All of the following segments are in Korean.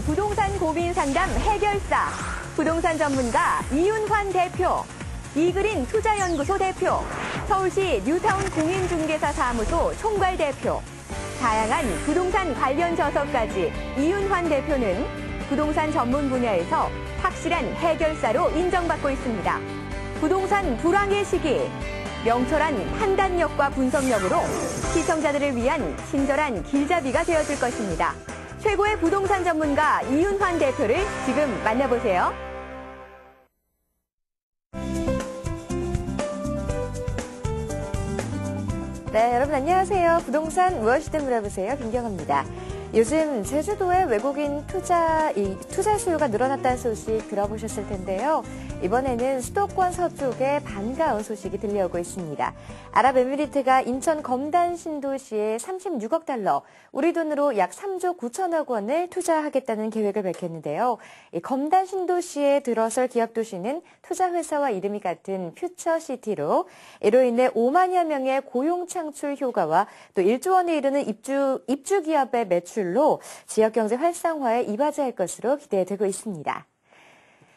부동산 고민 상담 해결사, 부동산 전문가 이윤환 대표, 이그린 투자연구소 대표, 서울시 뉴타운 공인중개사 사무소 총괄 대표, 다양한 부동산 관련 저서까지 이윤환 대표는 부동산 전문 분야에서 확실한 해결사로 인정받고 있습니다. 부동산 불황의 시기, 명철한 판단력과 분석력으로 시청자들을 위한 친절한 길잡이가 되어줄 것입니다. 최고의 부동산 전문가 이윤환 대표를 지금 만나보세요. 네, 여러분 안녕하세요. 부동산 무엇이든 물어보세요. 김경아입니다. 요즘 제주도에 외국인 투자 수요가 늘어났다는 소식 들어보셨을 텐데요. 이번에는 수도권 서쪽에 반가운 소식이 들려오고 있습니다. 아랍에미리트가 인천 검단 신도시에 36억 달러, 우리 돈으로 약 3조 9천억 원을 투자하겠다는 계획을 밝혔는데요. 이 검단 신도시에 들어설 기업 도시는 투자회사와 이름이 같은 퓨처시티로 이로 인해 5만여 명의 고용 창출 효과와 또 1조 원에 이르는 입주 기업의 매출로 지역 경제 활성화에 이바지할 것으로 기대되고 있습니다.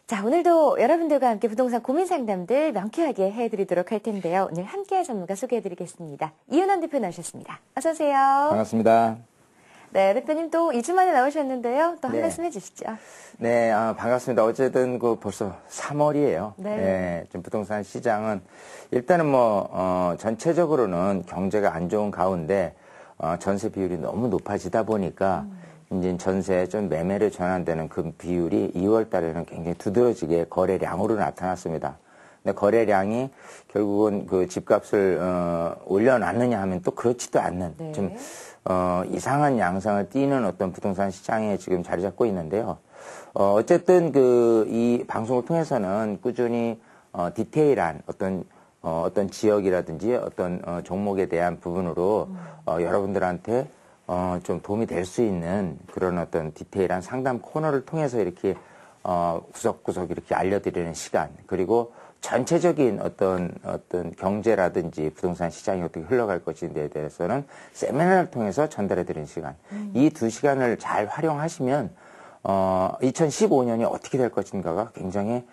자, 오늘도 여러분들과 함께 부동산 고민 상담들 명쾌하게 해드리도록 할 텐데요. 오늘 함께할 전문가 소개해드리겠습니다. 이윤환 대표 나오셨습니다. 어서 오세요. 반갑습니다. 네, 대표님 또 2주 만에 나오셨는데요. 또 한 말씀 해주시죠. 네, 반갑습니다. 어쨌든 벌써 3월이에요. 네. 네, 지금 부동산 시장은 일단은 전체적으로는 경제가 안 좋은 가운데 전세 비율이 너무 높아지다 보니까 이제 전세 좀 매매를 전환되는 그 비율이 2월 달에는 굉장히 두드러지게 거래량으로 나타났습니다. 근데 거래량이 결국은 그 집값을 올려놨느냐 하면 또 그렇지도 않는 네. 좀 이상한 양상을 띠는 어떤 부동산 시장에 지금 자리 잡고 있는데요. 어쨌든 이 방송을 통해서는 꾸준히 디테일한 어떤 지역이라든지 어떤 종목에 대한 부분으로 여러분들한테 좀 도움이 될 수 있는 그런 어떤 디테일한 상담 코너를 통해서 이렇게 구석구석 이렇게 알려드리는 시간, 그리고 전체적인 어떤 경제라든지 부동산 시장이 어떻게 흘러갈 것인지에 대해서는 세미나를 통해서 전달해드리는 시간. 이 두 시간을 잘 활용하시면 2015년이 어떻게 될 것인가가 굉장히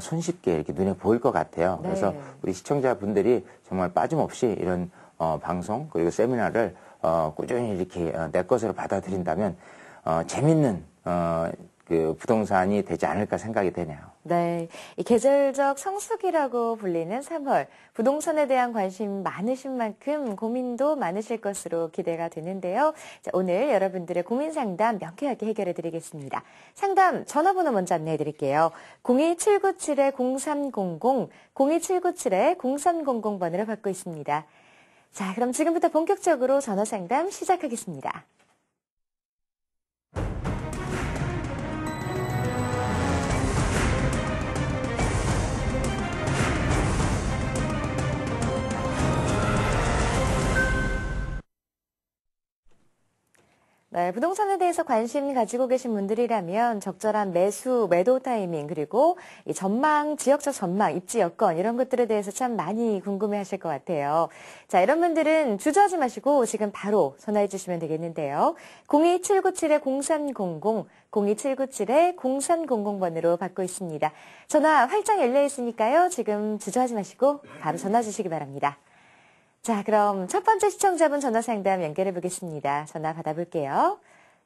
손쉽게 이렇게 눈에 보일 것 같아요. 네. 그래서 우리 시청자분들이 정말 빠짐없이 이런 방송 그리고 세미나를 꾸준히 이렇게 내 것으로 받아들인다면 재밌는 그 부동산이 되지 않을까 생각이 되네요. 네, 이 계절적 성수기라고 불리는 3월, 부동산에 대한 관심 많으신 만큼 고민도 많으실 것으로 기대가 되는데요. 자, 오늘 여러분들의 고민 상담 명쾌하게 해결해 드리겠습니다. 상담 전화번호 먼저 안내해 드릴게요. 02797-0300, 02797-0300번으로 받고 있습니다. 자, 그럼 지금부터 본격적으로 전화 상담 시작하겠습니다. 네, 부동산에 대해서 관심 가지고 계신 분들이라면 적절한 매도 타이밍, 그리고 이 지역적 전망, 입지 여건 이런 것들에 대해서 참 많이 궁금해 하실 것 같아요. 자, 이런 분들은 주저하지 마시고 지금 바로 전화해 주시면 되겠는데요. 02797-0300, 02797-0300번으로 받고 있습니다. 전화 활짝 열려 있으니까요. 지금 주저하지 마시고 바로 전화 주시기 바랍니다. 자, 그럼 첫 번째 시청자분 전화 상담 연결해 보겠습니다. 전화 받아볼게요.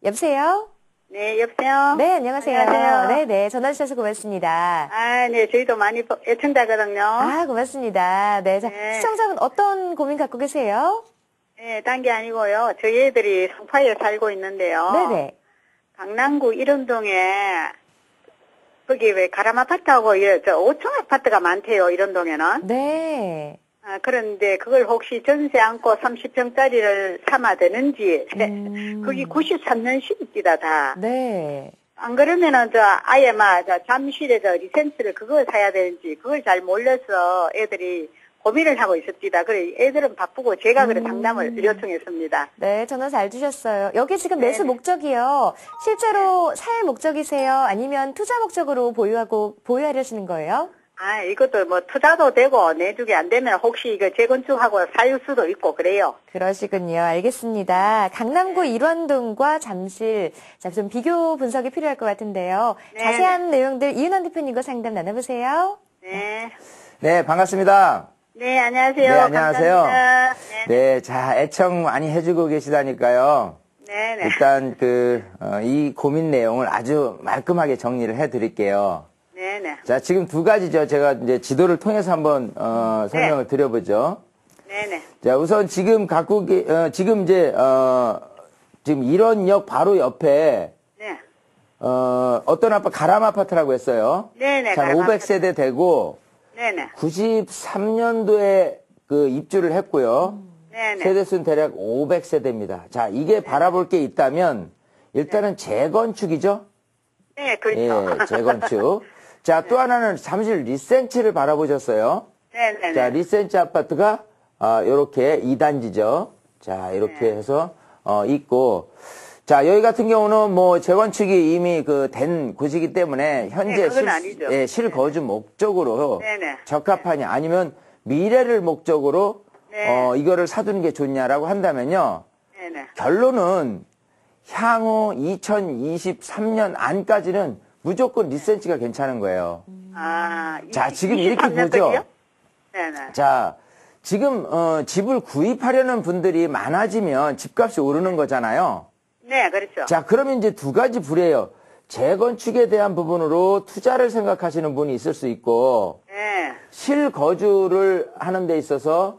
여보세요? 네, 여보세요? 네, 안녕하세요. 안녕하세요. 네네, 전화 주셔서 고맙습니다. 네, 저희도 많이 애청자거든요. 고맙습니다. 네, 자, 네. 시청자분 어떤 고민 갖고 계세요? 네, 딴 게 아니고요. 저희 애들이 성파에 살고 있는데요. 네네. 강남구 일원동에, 거기 왜 가람 아파트하고, 5층 아파트가 많대요, 일원동에는. 네. 그런데 그걸 혹시 전세 안고 30평짜리를 삼아 되는지, 거기 93년 시기다, 다. 네. 안 그러면은, 아예 잠실에 리센트를 그걸 사야 되는지, 그걸 잘 몰라서 애들이 고민을 하고 있습니다. 그래, 애들은 바쁘고 제가 그래 상담을 요청했습니다. 네, 전화 잘 주셨어요. 여기 지금 매수 네. 목적이요. 실제로 살 목적이세요? 아니면 투자 목적으로 보유하려시는 거예요? 아, 이것도 뭐 투자도 되고 내주기 안 되면 혹시 이거 재건축하고 살 수도 있고 그래요. 그러시군요. 알겠습니다. 강남구 일원동과 잠실, 자, 좀 비교 분석이 필요할 것 같은데요. 네. 자세한 내용들 이은원 대표님과 상담 나눠보세요. 네. 네, 반갑습니다. 네, 안녕하세요. 네, 안녕하세요. 감사합니다. 네. 네, 자, 애청 많이 해주고 계시다니까요. 네, 네. 일단 이 고민 내용을 아주 말끔하게 정리를 해드릴게요. 네, 네. 자, 지금 두 가지죠. 제가 이제 지도를 통해서 한번 설명을 드려보죠. 네, 네. 자, 우선 지금 지금 이제 지금 일원역 바로 옆에 네. 어떤 가람 아파트라고 했어요. 네, 네. 한 500세대 되고 네, 네. 93년도에 입주를 했고요. 네, 네. 세대수는 대략 500세대입니다. 자, 이게 바라볼 게 있다면 일단은 재건축이죠. 네, 그렇죠. 예, 재건축. 자, 또 하나는 잠실 리센치를 바라보셨어요. 네, 네, 자, 네. 리센치 아파트가 요렇게 2단지죠. 자, 이렇게 해서 있고, 자, 여기 같은 경우는 뭐 재건축이 이미 된 곳이기 때문에 현재 그건 아니죠. 실거주 목적으로 네네. 적합하냐 아니면 미래를 목적으로 네. 이거를 사두는 게 좋냐라고 한다면요. 네네. 결론은 향후 2023년 안까지는 무조건 리센치가 괜찮은 거예요. 아, 자, 지금 이렇게 23년 보죠. 거지요? 네네. 자, 지금 집을 구입하려는 분들이 많아지면 집값이 오르는 거잖아요. 네, 그렇죠. 자, 그러면 이제 두 가지 불이에요. 재건축에 대한 부분으로 투자를 생각하시는 분이 있을 수 있고, 네. 실거주를 하는 데 있어서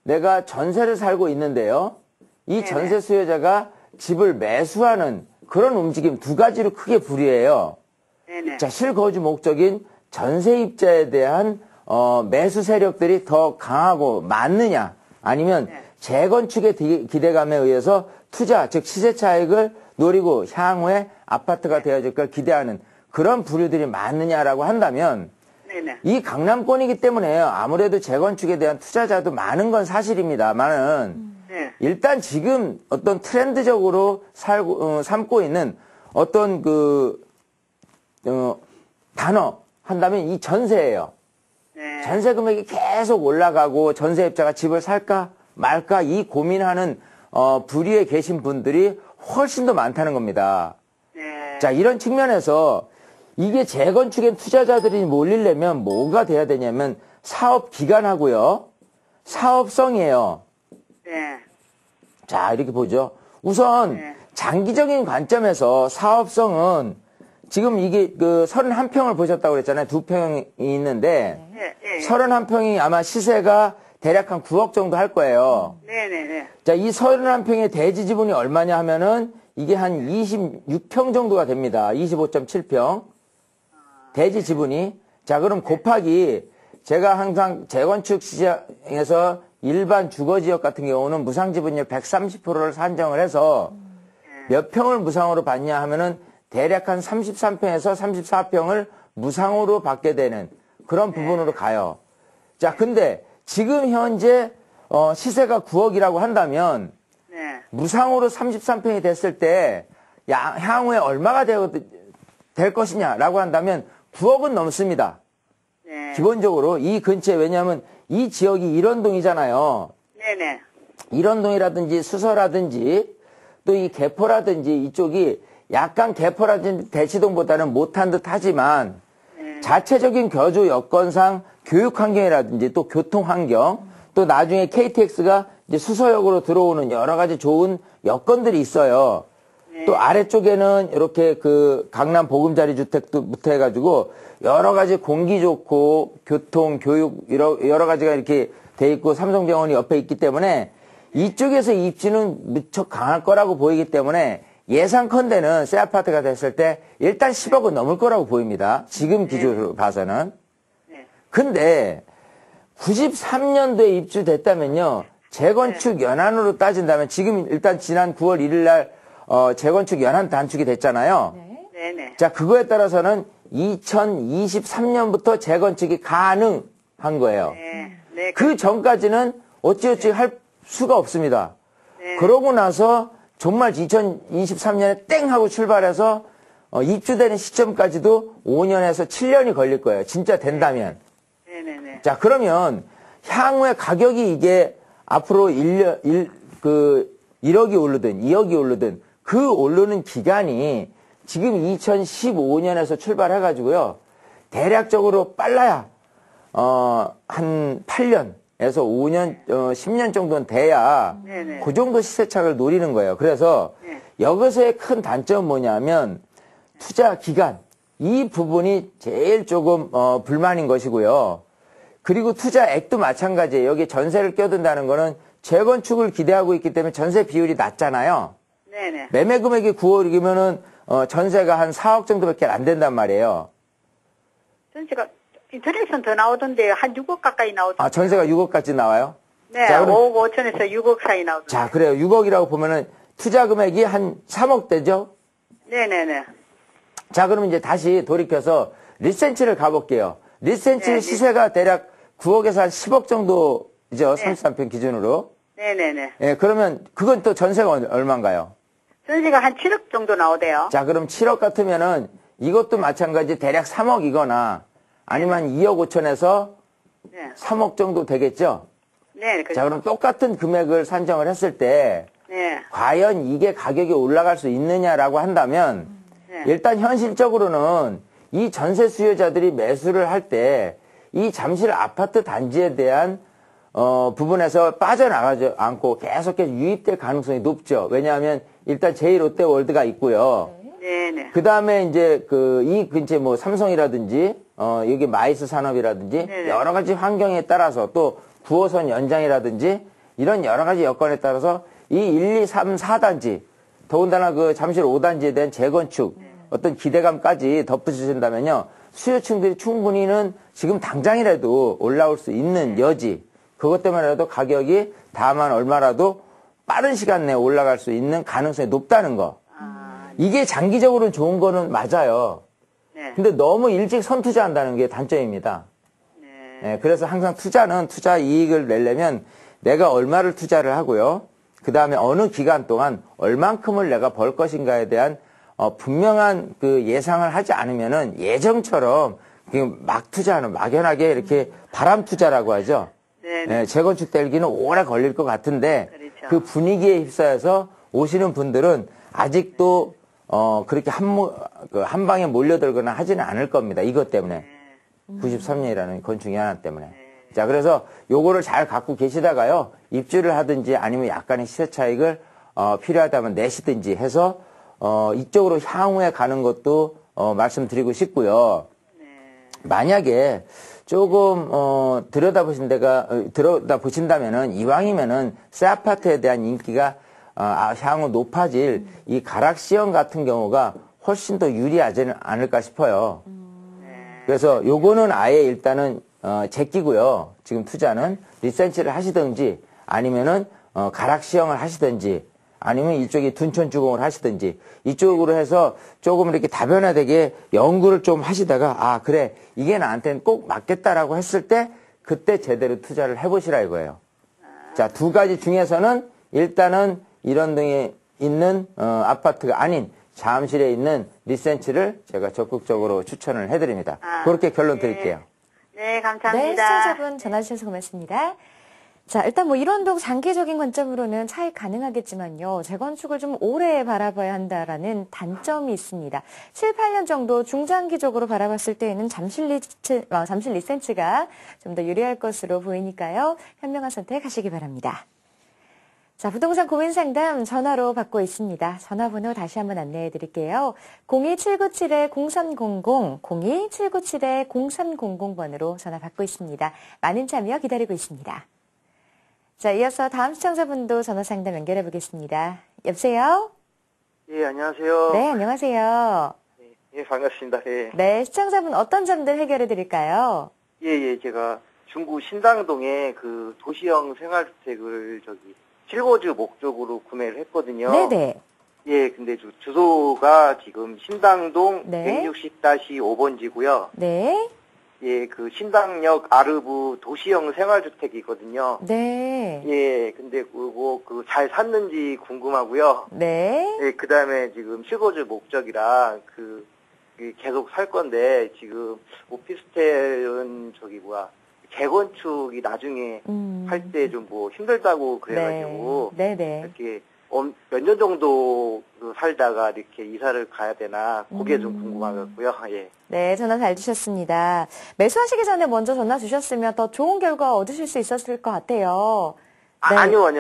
내가 전세를 살고 있는데요. 이 네네. 전세 수요자가 집을 매수하는 그런 움직임 두 가지로 크게 불이해요. 네네. 자, 실거주 목적인 전세입자에 대한 매수 세력들이 더 강하고 많느냐, 아니면 네. 재건축의 기대감에 의해서 투자, 즉 시세 차익을 노리고 향후에 아파트가 되어질 걸 기대하는 그런 부류들이 많느냐라고 한다면 네네. 이 강남권이기 때문에 아무래도 재건축에 대한 투자자도 많은 건 사실입니다만은 네. 일단 지금 어떤 트렌드적으로 삼고 있는 어떤 단어 한다면 이 전세예요. 네. 전세 금액이 계속 올라가고 전세입자가 집을 살까 말까 이 고민하는 부류에 계신 분들이 훨씬 더 많다는 겁니다. 네. 자, 이런 측면에서 이게 재건축엔 투자자들이 몰리려면 뭐가 돼야 되냐면 사업 기간하고요. 사업성이에요. 네. 자, 이렇게 보죠. 우선 네. 장기적인 관점에서 사업성은 지금 이게 31평을 보셨다고 그랬잖아요. 2평이 있는데 네. 네. 31평이 아마 시세가 대략 한 9억 정도 할 거예요. 네네네. 자, 이 31평의 대지 지분이 얼마냐 하면은 이게 한 26평 정도가 됩니다. 25.7평. 대지 지분이. 자, 그럼 곱하기 제가 항상 재건축 시장에서 일반 주거 지역 같은 경우는 무상 지분율 130%를 산정을 해서 몇 평을 무상으로 받냐 하면은 대략 한 33평에서 34평을 무상으로 받게 되는 그런 부분으로 가요. 자, 근데 지금 현재 시세가 9억이라고 한다면 네. 무상으로 33평이 됐을 때 향후에 얼마가 될 것이냐라고 한다면 9억은 넘습니다. 네. 기본적으로 이 근처에 왜냐하면 이 지역이 일원동이잖아요. 네네. 일원동이라든지 수서라든지 또 이 개포라든지 이쪽이 약간 개포라든지 대치동보다는 못한 듯 하지만 자체적인 거주 여건상 교육 환경이라든지 또 교통 환경 또 나중에 KTX가 이제 수서역으로 들어오는 여러 가지 좋은 여건들이 있어요. 또 아래쪽에는 이렇게 강남 보금자리 주택도부터 해가지고 여러 가지 공기 좋고 교통, 교육 여러 가지가 이렇게 돼 있고 삼성병원이 옆에 있기 때문에 이쪽에서 입지는 무척 강할 거라고 보이기 때문에 예상컨대는 새 아파트가 됐을 때 일단 10억은 넘을 거라고 보입니다. 지금 기준으로 봐서는. 근데 93년도에 입주됐다면요. 재건축 연한으로 따진다면 지금 일단 지난 9월 1일 날 재건축 연한 단축이 됐잖아요. 네네. 자, 그거에 따라서는 2023년부터 재건축이 가능한 거예요. 네. 네. 그 전까지는 어찌어찌 할 수가 없습니다. 네. 그러고 나서 정말 2023년에 땡 하고 출발해서 입주되는 시점까지도 5년에서 7년이 걸릴 거예요. 진짜 된다면. 네네네. 자, 그러면 향후에 가격이 이게 앞으로 1억이 오르든 2억이 오르든 그 오르는 기간이 지금 2015년에서 출발해가지고요. 대략적으로 빨라야, 한 8년에서 5년, 10년 정도는 돼야 네네. 그 정도 시세착을 노리는 거예요. 그래서 네. 여기서의 큰 단점은 뭐냐면 투자 기간, 이 부분이 제일 조금, 불만인 것이고요. 그리고 투자액도 마찬가지예요. 여기 전세를 껴든다는 거는 재건축을 기대하고 있기 때문에 전세 비율이 낮잖아요. 네네. 매매 금액이 9억이면은 전세가 한 4억 정도밖에 안 된단 말이에요. 전세가 인터넷은 더 나오던데 한 6억 가까이 나오던데. 아, 전세가 6억까지 나와요? 네, 자, 그럼- 5억 5천에서 6억 사이 나오던데. 자, 그래요. 6억이라고 보면은 투자 금액이 한 3억 되죠? 네네네. 자, 그러면 이제 다시 돌이켜서 리센치를 가볼게요. 리센치 네, 시세가 대략 9억에서 한 10억 정도죠. 네. 33평 기준으로. 네네네. 예, 그러면 그건 또 전세가 얼마인가요? 전세가 한 7억 정도 나오대요. 자, 그럼 7억 같으면은 이것도 마찬가지 대략 3억이거나 아니면 2억 5천에서 네. 3억 정도 되겠죠? 네, 자, 그럼 똑같은 금액을 산정을 했을 때 네. 과연 이게 가격이 올라갈 수 있느냐라고 한다면 네. 일단 현실적으로는 이 전세 수요자들이 매수를 할 때 이 잠실 아파트 단지에 대한 부분에서 빠져나가지 않고 계속해서 유입될 가능성이 높죠. 왜냐하면 일단 제2롯데월드가 있고요. 네네. 그 다음에 이제 이 근처에 뭐 삼성이라든지 여기 마이스 산업이라든지 네네. 여러 가지 환경에 따라서 또 9호선 연장이라든지 이런 여러 가지 여건에 따라서 이 1, 2, 3, 4단지 더군다나 그 잠실 5단지에 대한 재건축 어떤 기대감까지 덧붙이신다면요. 수요층들이 충분히는 지금 당장이라도 올라올 수 있는 여지 그것 때문에라도 가격이 다만 얼마라도 빠른 시간 내에 올라갈 수 있는 가능성이 높다는 거. 이게 장기적으로는 좋은 거는 맞아요. 네. 근데 너무 일찍 선투자한다는 게 단점입니다. 예, 그래서 항상 투자는 투자 이익을 내려면 내가 얼마를 투자를 하고요. 그 다음에 어느 기간 동안 얼만큼을 내가 벌 것인가에 대한 분명한 그 예상을 하지 않으면은 예정처럼 그냥 막 투자하는 막연하게 이렇게 바람 투자라고 하죠. 네네. 예, 재건축 되기는 오래 걸릴 것 같은데 그렇죠. 그 분위기에 휩싸여서 오시는 분들은 아직도 그렇게 한 방에 몰려들거나 하지는 않을 겁니다. 이것 때문에. 93년이라는 건축 연한 때문에. 자, 그래서 요거를 잘 갖고 계시다가요. 입주를 하든지 아니면 약간의 시세 차익을 필요하다면 내시든지 해서 이쪽으로 향후에 가는 것도 말씀드리고 싶고요. 만약에 조금 들여다보신다면은 이왕이면은 새 아파트에 대한 인기가 향후 높아질 이 가락시형 같은 경우가 훨씬 더 유리하지 않을까 싶어요. 그래서 요거는 아예 일단은 제끼고요. 지금 투자는 리센치를 하시든지 아니면은 가락시형을 하시든지 아니면 이쪽이 둔촌주공을 하시든지 이쪽으로 해서 조금 이렇게 다변화되게 연구를 좀 하시다가 그래 이게 나한테는 꼭 맞겠다라고 했을 때 그때 제대로 투자를 해보시라 이거예요. 자, 두 가지 중에서는 일단은 이런 등에 있는 아파트가 아닌 잠실에 있는 리센치를 제가 적극적으로 추천을 해드립니다. 그렇게 결론 드릴게요. 네, 네, 감사합니다. 시청자분 전화 주셔서 고맙습니다. 자, 일단 뭐 이런동 장기적인 관점으로는 차익 가능하겠지만요. 재건축을 좀 오래 바라봐야 한다라는 단점이 있습니다. 7, 8년 정도 중장기적으로 바라봤을 때에는 잠실 리센치가 좀 더 유리할 것으로 보이니까요. 현명한 선택하시기 바랍니다. 자, 부동산 고민 상담 전화로 받고 있습니다. 전화번호 다시 한번 안내해 드릴게요. 02797-0300, 02797-0300번으로 전화 받고 있습니다. 많은 참여 기다리고 있습니다. 자, 이어서 다음 시청자분도 전화 상담 연결해 보겠습니다. 여보세요? 예, 안녕하세요. 네, 안녕하세요. 예, 반갑습니다. 예. 네, 시청자분 어떤 점들 해결해 드릴까요? 예, 제가 중구 신당동에 그 도시형 생활주택을 실거주 목적으로 구매를 했거든요. 네네. 예, 근데 주소가 지금 신당동 네. 160-5번지고요. 네. 예, 그 신당역 아르브 도시형 생활주택이거든요. 네. 예, 근데 그거 잘 샀는지 궁금하고요. 네. 예, 그다음에 지금 실거주 목적이라 계속 살 건데 지금 오피스텔은 재건축이 나중에 할 때 좀 뭐 힘들다고 그래가지고 네네. 이렇게 몇 년 정도 살다가 이렇게 이사를 가야 되나 그게 좀 궁금하고요. 예. 네, 전화 잘 주셨습니다. 매수하시기 전에 먼저 전화 주셨으면 더 좋은 결과 얻으실 수 있었을 것 같아요. 네. 아니요.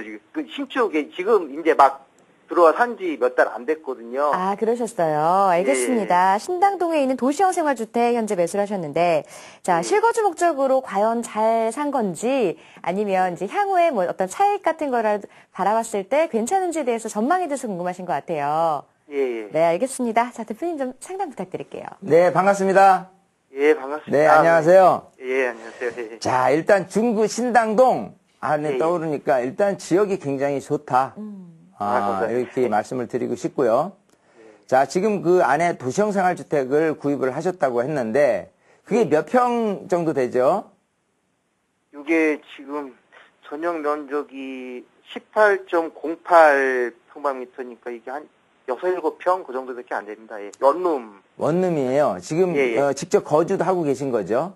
지금 신축에 지금 이제 막 들어와 산지 몇 달 안 됐거든요. 아, 그러셨어요. 알겠습니다. 예. 신당동에 있는 도시형 생활주택 현재 매수를 하셨는데, 자, 실거주 목적으로 과연 잘 산 건지, 아니면 이제 향후에 뭐 어떤 차익 같은 거를 바라봤을 때 괜찮은지에 대해서 전망에 대해서 궁금하신 것 같아요. 예. 네, 알겠습니다. 자, 대표님 좀 상담 부탁드릴게요. 네, 반갑습니다. 예, 반갑습니다. 네, 안녕하세요. 예, 안녕하세요. 예. 자, 일단 중구 신당동 안에 예. 떠오르니까 일단 지역이 굉장히 좋다. 감사합니다. 이렇게 말씀을 드리고 싶고요. 자, 지금 그 안에 도시형 생활주택을 구입을 하셨다고 했는데, 그게 몇 평 정도 되죠? 이게 지금 전용 면적이 18.08 평방미터니까 이게 한 6, 7평 그 정도밖에 안 됩니다. 예. 원룸. 원룸이에요. 지금 예. 직접 거주도 하고 계신 거죠?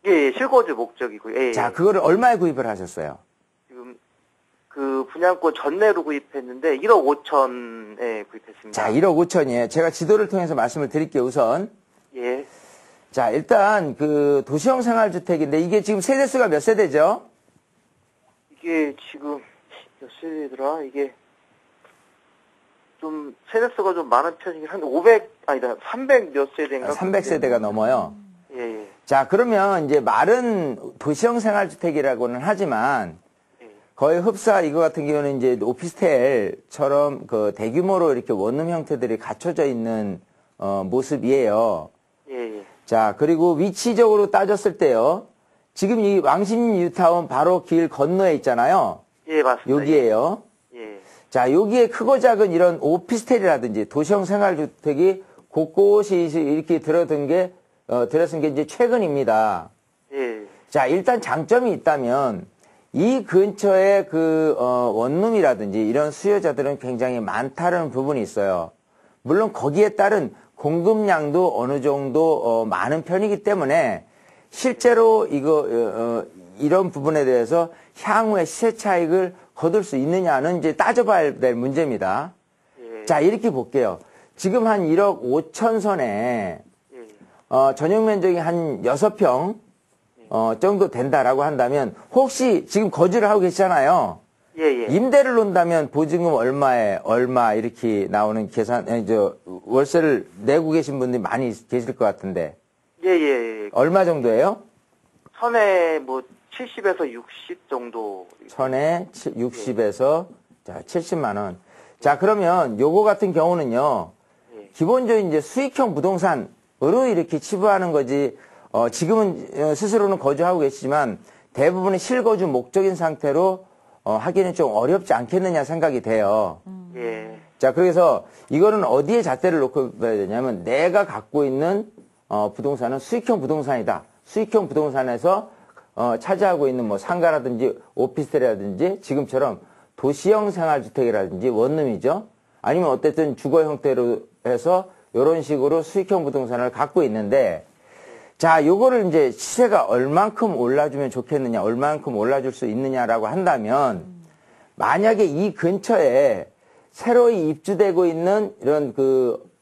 예, 실거주 목적이고요. 예. 자, 그거를 얼마에 구입을 하셨어요? 지금 그 분양권 전매로 구입했는데 1억 5천에 구입했습니다. 자, 1억 5천이에요. 제가 지도를 통해서 말씀을 드릴게요, 우선. 예. 자, 일단 그 도시형 생활주택인데 이게 지금 세대수가 몇 세대죠? 이게 지금 몇 세대더라? 이게 좀 세대수가 좀 많은 편이긴 한데 300 몇 세대인가? 300세대가 넘어요. 예. 자, 그러면 이제 말은 도시형 생활주택이라고는 하지만 거의 흡사 이거 같은 경우는 이제 오피스텔처럼 그 대규모로 이렇게 원룸 형태들이 갖춰져 있는 모습이에요. 예. 자, 그리고 위치적으로 따졌을 때요. 지금 이 왕신 뉴타운 바로 길 건너에 있잖아요. 예, 맞습니다. 여기에요. 예. 자, 여기에 크고 작은 이런 오피스텔이라든지 도시형 생활주택이 곳곳이 이렇게 들어선 게 이제 최근입니다. 예. 자, 일단 장점이 있다면 이 근처에 원룸이라든지 이런 수요자들은 굉장히 많다는 부분이 있어요. 물론 거기에 따른 공급량도 어느 정도 많은 편이기 때문에 실제로 이런 부분에 대해서 향후에 시세 차익을 거둘 수 있느냐는 이제 따져봐야 될 문제입니다. 예. 자, 이렇게 볼게요. 지금 한 1억 5천 선에 전용 면적이 한 6평 정도 된다라고 한다면 혹시 지금 거주를 하고 계시잖아요. 예. 임대를 놓는다면 보증금 얼마 이렇게 나오는 월세를 내고 계신 분들이 많이 계실 것 같은데. 예. 얼마 정도예요? 천에 뭐 70에서 60 정도. 천에 60에서 자, 70만 원. 자, 그러면 요거 같은 경우는요. 기본적인 이제 수익형 부동산으로 이렇게 치부하는 거지. 지금은 스스로는 거주하고 계시지만 대부분의 실거주 목적인 상태로 하기는 좀 어렵지 않겠느냐 생각이 돼요. 예. 자, 그래서 이거는 어디에 잣대를 놓고 봐야 되냐면 내가 갖고 있는 부동산은 수익형 부동산이다. 수익형 부동산에서 차지하고 있는 뭐 상가라든지 오피스텔이라든지 지금처럼 도시형 생활주택이라든지 원룸이죠. 아니면 어쨌든 주거 형태로 해서 이런 식으로 수익형 부동산을 갖고 있는데 자, 요거를 이제 시세가 얼만큼 올라주면 좋겠느냐, 얼만큼 올라줄 수 있느냐라고 한다면 만약에 이 근처에 새로이 입주되고 있는 이런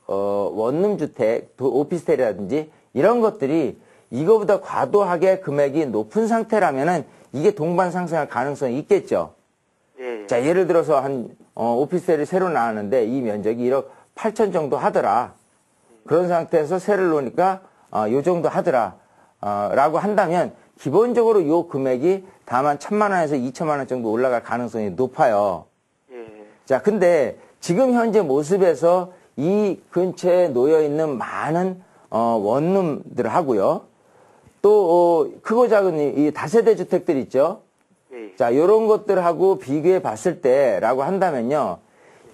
원룸 주택, 오피스텔이라든지 이런 것들이 이거보다 과도하게 금액이 높은 상태라면은 이게 동반 상승할 가능성이 있겠죠. 예. 자, 예를 들어서 오피스텔이 새로 나왔는데 이 면적이 1억 8천 정도 하더라. 그런 상태에서 세를 놓으니까 요 정도 하더라. 라고 한다면 기본적으로 요 금액이 다만 1,000만 원에서 2천만 원 정도 올라갈 가능성이 높아요. 예. 자, 근데 지금 현재 모습에서 이 근처에 놓여 있는 많은 원룸들 하고요. 또 크고 작은 이 다세대 주택들 있죠. 예. 자, 요런 것들하고 비교해 봤을 때라고 한다면요.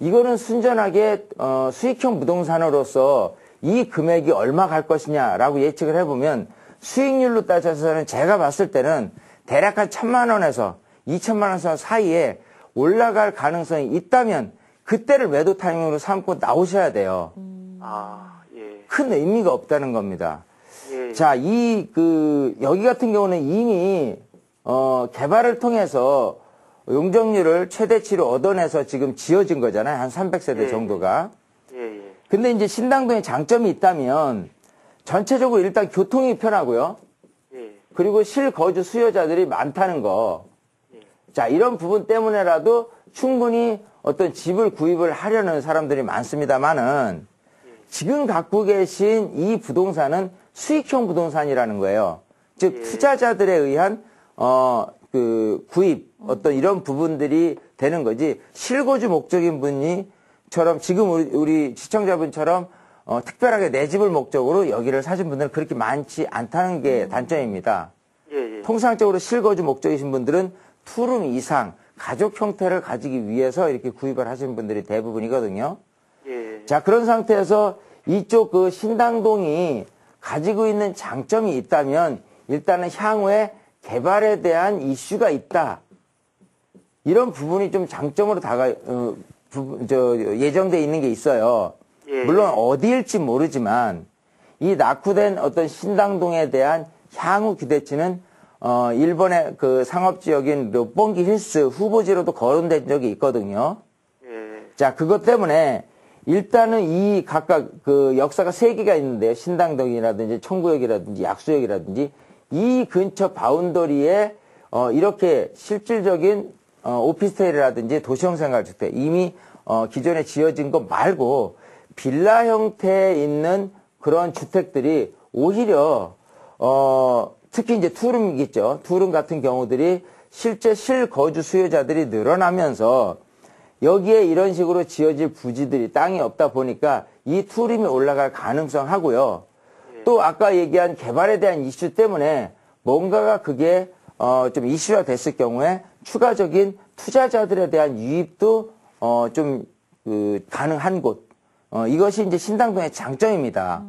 이거는 순전하게 수익형 부동산으로서 이 금액이 얼마 갈 것이냐라고 예측을 해보면 수익률로 따져서는 제가 봤을 때는 대략 한 1,000만 원에서 2천만 원 사이에 올라갈 가능성이 있다면 그때를 매도 타이밍으로 삼고 나오셔야 돼요. 예. 큰 의미가 없다는 겁니다. 예. 자, 여기 같은 경우는 이미, 개발을 통해서 용적률을 최대치로 얻어내서 지금 지어진 거잖아요. 한 300세대 예. 정도가. 예. 근데 이제 신당동에 장점이 있다면 전체적으로 일단 교통이 편하고요. 예. 그리고 실거주 수요자들이 많다는 거. 예. 자, 이런 부분 때문에라도 충분히 어떤 집을 구입을 하려는 사람들이 많습니다만은 지금 갖고 계신 이 부동산은 수익형 부동산이라는 거예요. 즉, 예. 투자자들에 의한, 구입, 어떤 이런 부분들이 되는 거지, 실거주 목적인 분이처럼, 지금 우리 시청자분처럼, 특별하게 내 집을 목적으로 여기를 사신 분들은 그렇게 많지 않다는 게 단점입니다. 예. 통상적으로 실거주 목적이신 분들은 투룸 이상, 가족 형태를 가지기 위해서 이렇게 구입을 하시는 분들이 대부분이거든요. 예. 자, 그런 상태에서 이쪽 그 신당동이 가지고 있는 장점이 있다면 일단은 향후에 개발에 대한 이슈가 있다. 이런 부분이 좀 장점으로 예정돼 있는 게 있어요. 예. 물론 어디일지 모르지만 이 낙후된 어떤 신당동에 대한 향후 기대치는 일본의 그 상업지역인 롯본기 힐스 후보지로도 거론된 적이 있거든요. 예. 자, 그것 때문에 일단은 이 각각 그 역사가 3개가 있는데요. 신당동이라든지 청구역이라든지 약수역이라든지 이 근처 바운더리에 이렇게 실질적인 오피스텔이라든지 도시형 생활주택 이미 기존에 지어진 것 말고 빌라 형태에 있는 그런 주택들이 오히려 특히 이제 투룸이겠죠. 투룸 같은 경우들이 실제 실거주 수요자들이 늘어나면서 여기에 이런 식으로 지어질 부지들이 땅이 없다 보니까 이 투룸이 올라갈 가능성 하고요. 또 아까 얘기한 개발에 대한 이슈 때문에 뭔가가 그게 좀 이슈가 됐을 경우에 추가적인 투자자들에 대한 유입도 좀 가능한 곳. 이것이 이제 신당동의 장점입니다.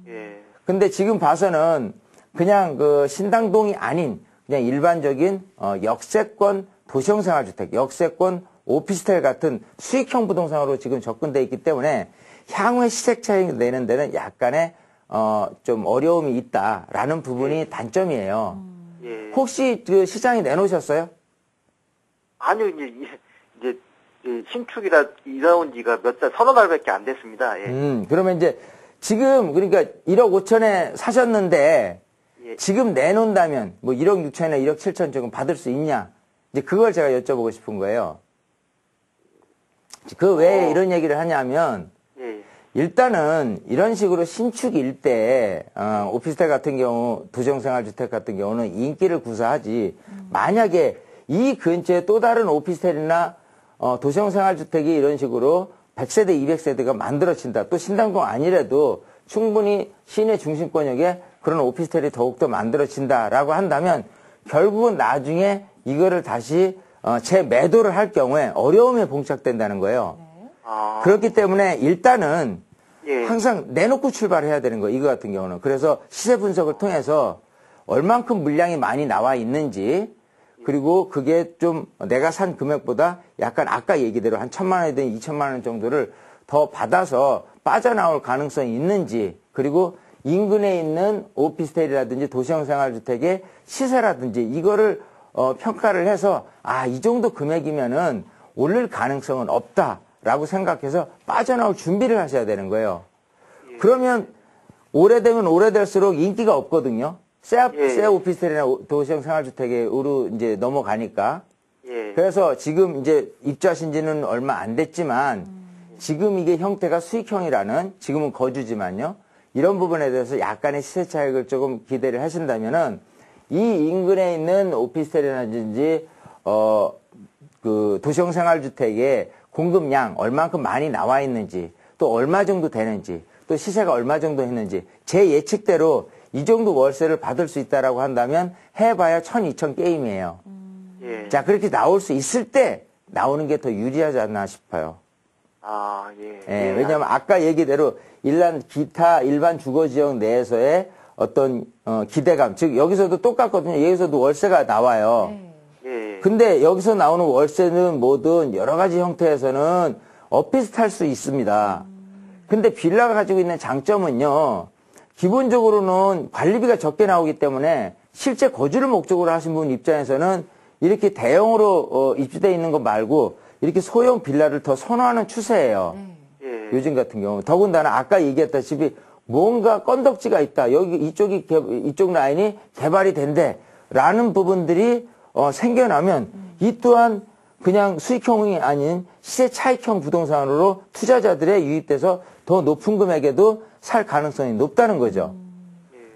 예. 근데 지금 봐서는 그냥 그 신당동이 아닌 그냥 일반적인 역세권 도시형 생활주택, 역세권 오피스텔 같은 수익형 부동산으로 지금 접근되어 있기 때문에 향후에 시세 차익 내는 데는 약간의 좀 어려움이 있다라는 부분이 단점이에요. 예. 혹시 그 시장에 내놓으셨어요? 아니요, 이제 신축이라 일어온 지가 서너 달밖에 안 됐습니다. 예. 그러면 이제 지금 그러니까 1억 5천에 사셨는데 예. 지금 내놓는다면 뭐 1억 6천이나 1억 7천 조금 받을 수 있냐? 이제 그걸 제가 여쭤보고 싶은 거예요. 그 왜 이런 얘기를 하냐면 예. 일단은 이런 식으로 신축일 때 오피스텔 같은 경우 도시생활주택 같은 경우는 인기를 구사하지 만약에 이 근처에 또 다른 오피스텔이나 도시생활주택이 이런 식으로 100세대 200세대가 만들어진다. 또 신당동 아니라도 충분히 시내 중심권역에 그런 오피스텔이 더욱더 만들어진다라고 한다면 결국은 나중에 이거를 다시 재매도를 할 경우에 어려움에 봉착된다는 거예요. 아. 그렇기 때문에 일단은 예. 항상 내놓고 출발해야 되는 거예요. 이거 같은 경우는. 그래서 시세 분석을 통해서 얼만큼 물량이 많이 나와 있는지 그리고 그게 좀 내가 산 금액보다 약간 아까 얘기대로 한 1,000만 원이든 2,000만 원 정도를 더 받아서 빠져나올 가능성이 있는지 그리고 인근에 있는 오피스텔이라든지 도시형 생활주택의 시세라든지 이거를 평가를 해서 이 정도 금액이면은 오를 가능성은 없다라고 생각해서 빠져나올 준비를 하셔야 되는 거예요. 그러면 오래되면 오래될수록 인기가 없거든요. 새 오피스텔이나 도시형 생활주택으로 이제 넘어가니까. 예. 그래서 지금 이제 입주하신 지는 얼마 안 됐지만 지금 이게 형태가 수익형이라는 지금은 거주지만요. 이런 부분에 대해서 약간의 시세 차익을 조금 기대를 하신다면은 이 인근에 있는 오피스텔이라든지 그 도시형 생활주택의 공급량 얼만큼 많이 나와 있는지 또 얼마 정도 되는지 또 시세가 얼마 정도 했는지 제 예측대로 이 정도 월세를 받을 수 있다라고 한다면 해봐야 1,000, 2,000 게임이에요. 예. 자, 그렇게 나올 수 있을 때 나오는 게 더 유리하지 않나 싶어요. 아, 예. 예, 왜냐하면 아까 얘기대로 기타 일반 주거지역 내에서의 어떤 기대감, 즉 여기서도 똑같거든요. 여기서도 월세가 나와요. 예. 근데 여기서 나오는 월세는 뭐든 여러 가지 형태에서는 엇비슷할 수 있습니다. 근데 빌라가 가지고 있는 장점은요. 기본적으로는 관리비가 적게 나오기 때문에 실제 거주를 목적으로 하신 분 입장에서는 이렇게 대형으로 입주되어 있는 것 말고 이렇게 소형 빌라를 더 선호하는 추세예요. 예. 요즘 같은 경우. 더군다나 아까 얘기했다시피 뭔가 건덕지가 있다. 여기 이쪽 라인이 개발이 된대라는 부분들이 생겨나면 이 또한 그냥 수익형이 아닌 시세 차익형 부동산으로 투자자들의 유입돼서 더 높은 금액에도 살 가능성이 높다는 거죠.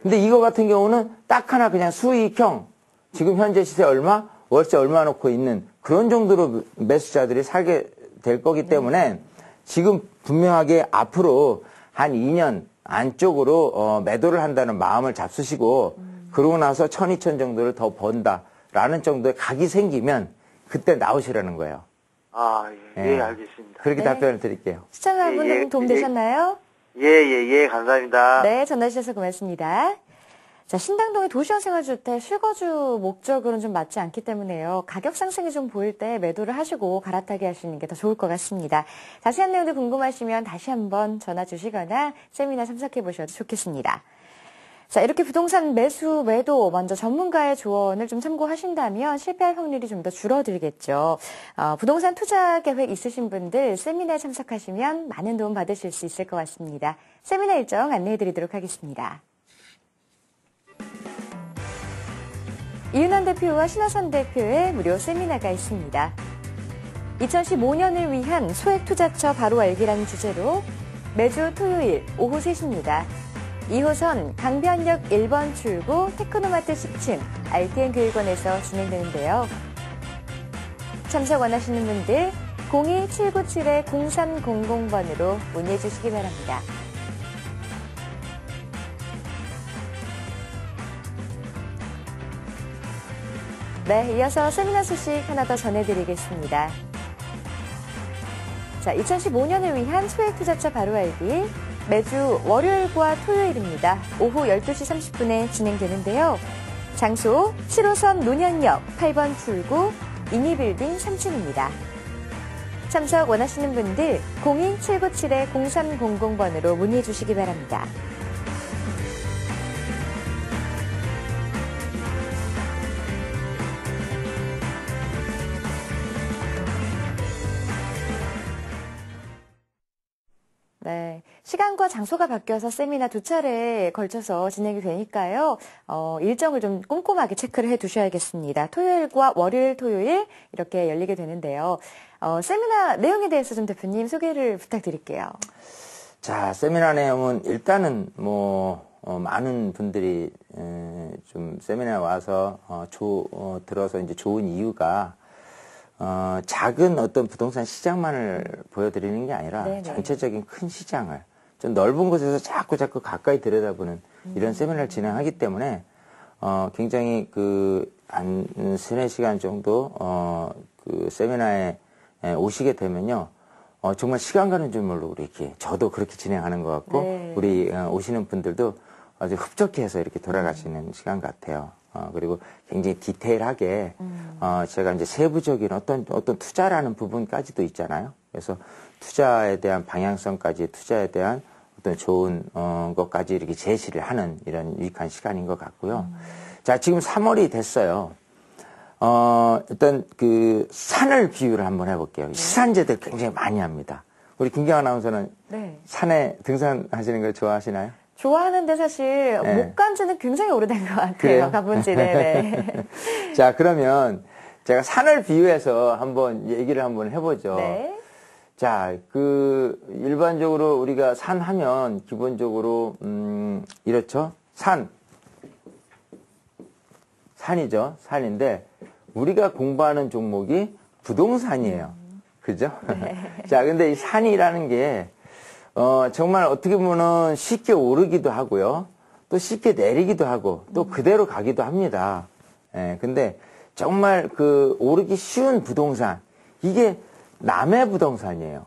근데 이거 같은 경우는 딱 하나 그냥 수익형, 지금 현재 시세 얼마, 월세 얼마 놓고 있는 그런 정도로 매수자들이 살게 될 거기 때문에 지금 분명하게 앞으로 한 2년 안쪽으로 매도를 한다는 마음을 잡수시고 그러고 나서 1,000, 2,000 정도를 더 번다라는 정도의 각이 생기면 그때 나오시라는 거예요. 아, 예, 알겠습니다. 그렇게 네. 답변을 드릴게요. 시청자분 도움 되셨나요? 예, 감사합니다. 네, 전화 주셔서 고맙습니다. 자, 신당동의 도시형 생활주택 실거주 목적으로는 좀 맞지 않기 때문에요. 가격 상승이 좀 보일 때 매도를 하시고 갈아타게 하시는 게 더 좋을 것 같습니다. 자세한 내용도 궁금하시면 다시 한번 전화 주시거나 세미나 참석해 보셔도 좋겠습니다. 자, 이렇게 부동산 매수, 매도 먼저 전문가의 조언을 좀 참고하신다면 실패할 확률이 좀 더 줄어들겠죠. 부동산 투자 계획 있으신 분들 세미나에 참석하시면 많은 도움 받으실 수 있을 것 같습니다. 세미나 일정 안내해 드리도록 하겠습니다. 이은환 대표와 신하선 대표의 무료 세미나가 있습니다. 2015년을 위한 소액투자처 바로 알기라는 주제로 매주 토요일 오후 3시입니다. 2호선 강변역 1번 출구 테크노마트 10층 RTN 교육원에서 진행되는데요. 참석 원하시는 분들 02-797-0300번으로 문의해 주시기 바랍니다. 네, 이어서 세미나 소식 하나 더 전해드리겠습니다. 자, 2015년을 위한 소액투자처 바로 알기 매주 월요일과 토요일입니다. 오후 12시 30분에 진행되는데요. 장소 7호선 논현역 8번 출구 이니빌딩 3층입니다. 참석 원하시는 분들 02-797-0300번으로 문의해 주시기 바랍니다. 네, 시간과 장소가 바뀌어서 세미나 2차례에 걸쳐서 진행이 되니까요. 일정을 좀 꼼꼼하게 체크를 해두셔야겠습니다. 토요일과 월요일, 토요일 이렇게 열리게 되는데요. 세미나 내용에 대해서 좀 대표님 소개를 부탁드릴게요. 자, 세미나 내용은 일단은 많은 분들이 좀 세미나 와서 들어서 이제 좋은 이유가 작은 어떤 부동산 시장만을 보여드리는 게 아니라 네네. 전체적인 큰 시장을 좀 넓은 곳에서 자꾸 가까이 들여다보는 이런 세미나를 진행하기 때문에 굉장히 한 3-4시간 정도 그 세미나에 오시게 되면요. 정말 시간 가는 줄 모르고 이렇게 저도 그렇게 진행하는 것 같고 네. 우리 오시는 분들도 아주 흡족해서 이렇게 돌아가시는 시간 같아요. 그리고 굉장히 디테일하게 제가 이제 세부적인 어떤 투자라는 부분까지도 있잖아요. 그래서 투자에 대한 방향성까지 투자에 대한 어떤 좋은 것까지 이렇게 제시를 하는 이런 유익한 시간인 것 같고요. 자, 지금 3월이 됐어요. 일단 산을 비유를 한번 해볼게요. 시산제들 굉장히 많이 합니다. 우리 김경 아나운서는 네. 산에 등산하시는 걸 좋아하시나요? 좋아하는데 사실 네. 못 간 지는 굉장히 오래된 것 같아요. 그래요? 가본 지. 네네. 자, 그러면 제가 산을 비유해서 한번 얘기를 한번 해보죠. 네. 자, 일반적으로 우리가 산 하면 기본적으로, 이렇죠? 산이죠. 산인데, 우리가 공부하는 종목이 부동산이에요. 그죠? 네. 자, 근데 이 산이라는 게, 정말 어떻게 보면은 쉽게 오르기도 하고요. 또 쉽게 내리기도 하고, 또 그대로 가기도 합니다. 예, 근데 정말 오르기 쉬운 부동산, 이게 남의 부동산이에요.